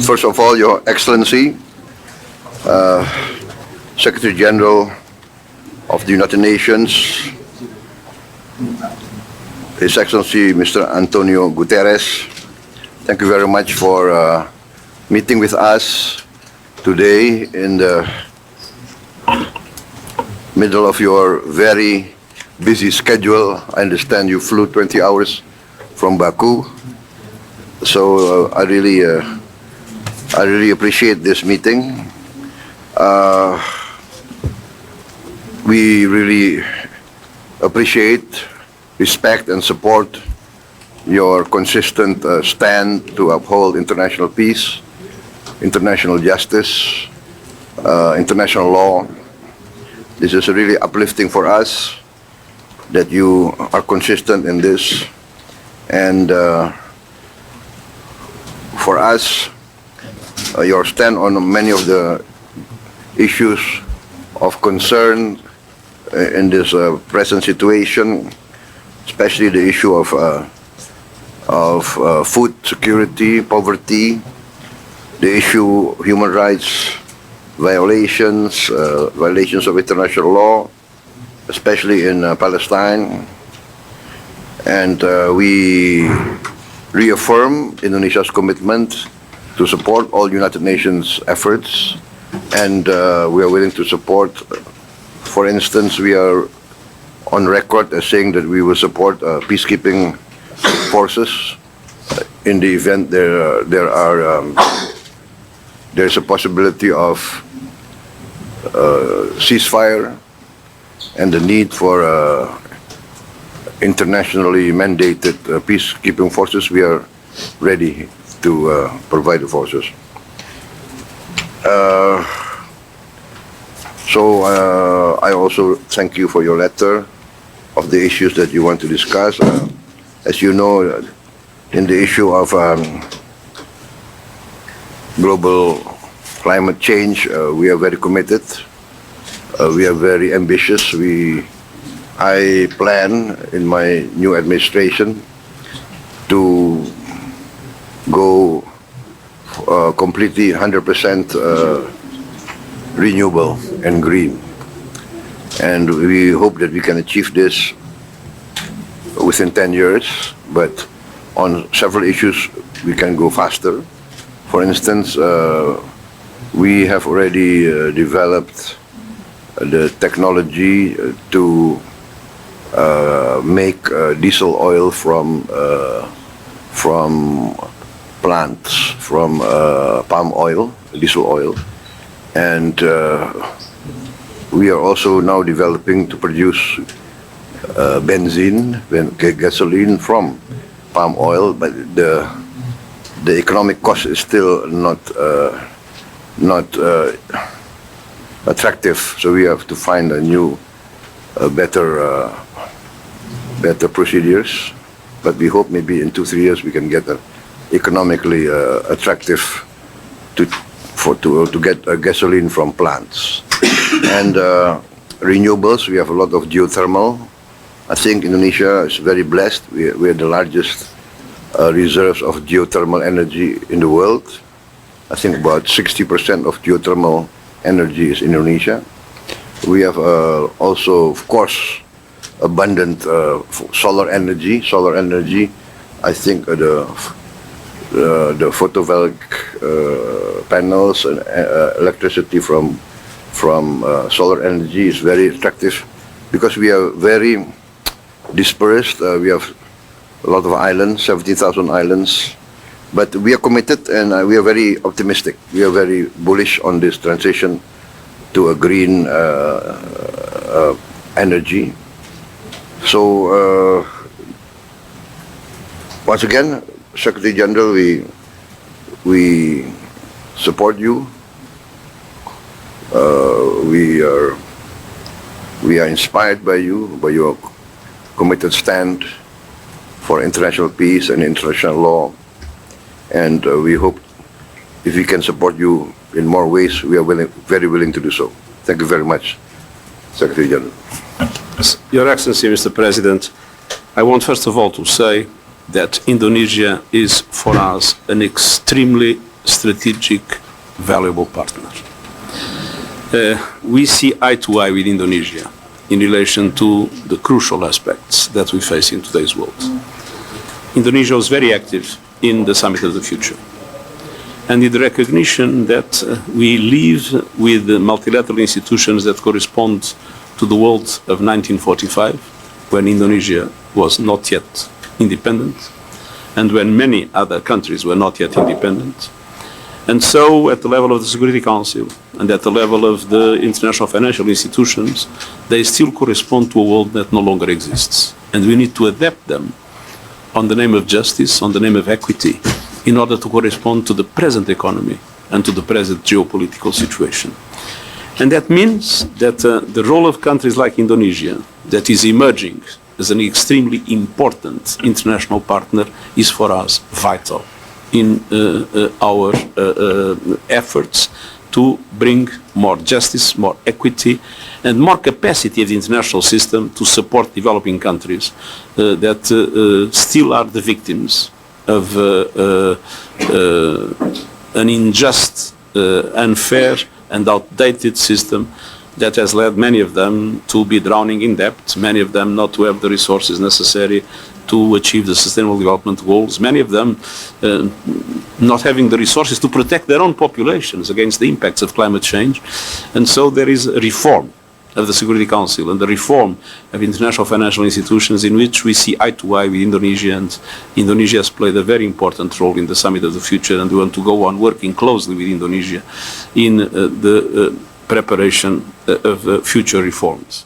First of all, Your Excellency, Secretary General of the United Nations, His Excellency Mr. Antonio Guterres, thank you very much for meeting with us today in the middle of your very busy schedule. I understand you flew 20 hours from Baku, so I really appreciate this meeting. We really appreciate, respect, and support your consistent stand to uphold international peace, international justice, international law. This is really uplifting for us that you are consistent in this. And for us, your stand on many of the issues of concern in this present situation, especially the issue of food security, poverty, the issue of human rights violations, violations of international law, especially in Palestine. And we reaffirm Indonesia's commitment to support all United Nations efforts, and we are willing to support. For instance, we are on record as saying that we will support peacekeeping forces in the event there's a possibility of ceasefire and the need for internationally mandated peacekeeping forces. We are ready to provide the forces. So I also thank you for your letter of the issues that you want to discuss. As you know, in the issue of global climate change, we are very committed. We are very ambitious. I plan in my new administration to go completely 100% renewable and green. And we hope that we can achieve this within 10 years, but on several issues we can go faster. For instance, we have already developed the technology to make diesel oil from plants, from palm oil, diesel oil, and we are also now developing to produce gasoline from palm oil, but the economic cost is still not attractive. So we have to find a new, better procedures. But we hope maybe in 2-3 years we can get an economically attractive to get gasoline from plants. And renewables, we have a lot of geothermal. I think Indonesia is very blessed. We are the largest reserves of geothermal energy in the world. I think about 60% of geothermal energy is Indonesia. We have also, of course, abundant solar energy. Solar energy, I think the photovoltaic panels and electricity from solar energy is very attractive because we are very dispersed. We have a lot of islands, 70,000 islands, but we are committed and we are very optimistic. We are very bullish on this transition to a green energy. So once again, Secretary General, we support you. We are inspired by you, by your committed stand for international peace and international law, and we hope if we can support you in more ways, we are very willing to do so. Thank you very much, Secretary General. Your Excellency, Mr. President, I want first of all to say that Indonesia is for us an extremely strategic, valuable partner. We see eye to eye with Indonesia in relation to the crucial aspects that we face in today's world. Indonesia was very active in the Summit of the Future, and in the recognition that we live with the multilateral institutions that correspond to the world of 1945, when Indonesia was not yet independent, and when many other countries were not yet independent. And so, at the level of the Security Council and at the level of the international financial institutions, they still correspond to a world that no longer exists. And we need to adapt them on the name of justice, on the name of equity, in order to correspond to the present economy and to the present geopolitical situation. And that means that the role of countries like Indonesia, that is emerging as an extremely important international partner, is for us vital in our efforts to bring more justice, more equity, and more capacity of the international system to support developing countries that still are the victims of an unjust, unfair, and outdated system that has led many of them to be drowning in debt, many of them not to have the resources necessary to achieve the Sustainable Development Goals, many of them not having the resources to protect their own populations against the impacts of climate change. And so there is a reform of the Security Council and the reform of international financial institutions in which we see eye to eye with Indonesia, and Indonesia has played a very important role in the Summit of the Future, and we want to go on working closely with Indonesia in the preparation of future reforms.